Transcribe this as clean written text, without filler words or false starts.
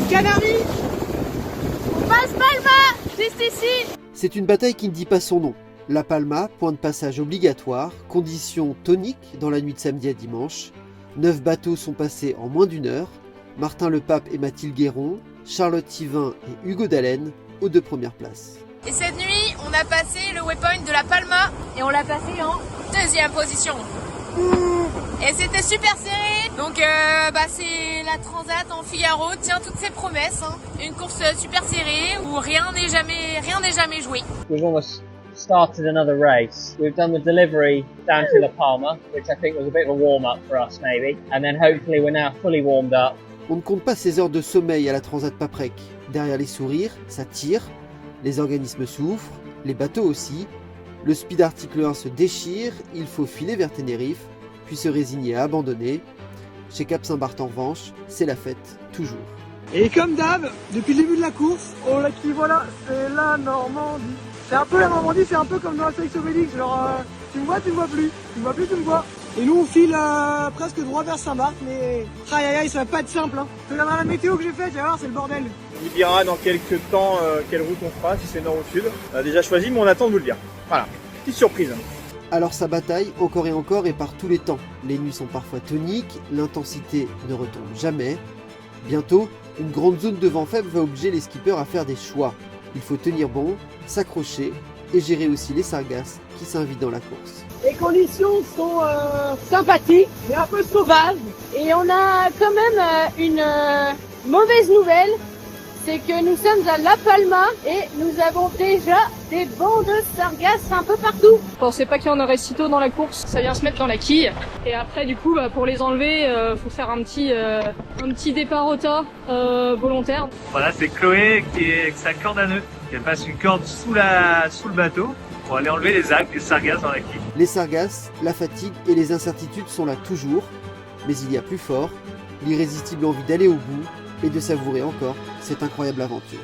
Canaries. On passe Palma, juste ici. C'est une bataille qui ne dit pas son nom. La Palma, point de passage obligatoire, condition tonique dans la nuit de samedi à dimanche. 9 bateaux sont passés en moins d'une heure. Martin Le Pape et Mathilde Guéron, Charlotte Yvain et Hugo Dallène aux 2 premières places. Et cette nuit, on a passé le waypoint de la Palma et on l'a passé en 2e position. Et c'était super serré. Donc c'est la Transat en Figaro tient toutes ses promesses. Hein. Une course super serrée où rien n'est jamais joué. We've almost started another race. We've done the delivery down to La Palma, which I think was a bit of a warm-up for us maybe. And then hopefully we're now fully warmed up. On ne compte pas ses heures de sommeil à la Transat Paprec. Derrière les sourires, ça tire, les organismes souffrent, les bateaux aussi. Le speed article 1 se déchire, il faut filer vers Tenerife, puis se résigner à abandonner. Chez Cap Saint-Barth en revanche, c'est la fête, toujours. Et comme d'hab, depuis le début de la course, on l'a qui voilà, c'est la Normandie. C'est un peu la Normandie, c'est un peu comme dans la Astérix Obélix, genre tu me vois, tu me vois plus, tu me vois plus, tu me vois. Et nous on file presque droit vers Saint-Barth, mais aïe aïe aïe, ça va pas être simple. Hein. Regarde la météo que j'ai faite, tu vas voir, c'est le bordel. On vous dira dans quelques temps quelle route on fera, si c'est nord ou sud. On a déjà choisi, mais on attend de vous le dire. Voilà, petite surprise. Alors ça bataille encore et par tous les temps. Les nuits sont parfois toniques, l'intensité ne retombe jamais. Bientôt, une grande zone de vent faible va obliger les skippers à faire des choix. Il faut tenir bon, s'accrocher et gérer aussi les sargasses qui s'invitent dans la course. Les conditions sont sympathiques, mais un peu sauvages. Et on a quand même une mauvaise nouvelle, c'est que nous sommes à La Palma et nous avons déjà des bancs de sargasses un peu partout. Je pensais pas qu'il y en aurait si tôt dans la course, ça vient se mettre dans la quille. Et après du coup pour les enlever, faut faire un petit départ au tas volontaire. Voilà, c'est Chloé qui est avec sa corde à nœud. Elle passe une corde sous le bateau pour aller enlever les algues, les sargasses dans la quille. Les sargasses, la fatigue et les incertitudes sont là toujours, mais il y a plus fort, l'irrésistible envie d'aller au bout et de savourer encore cette incroyable aventure.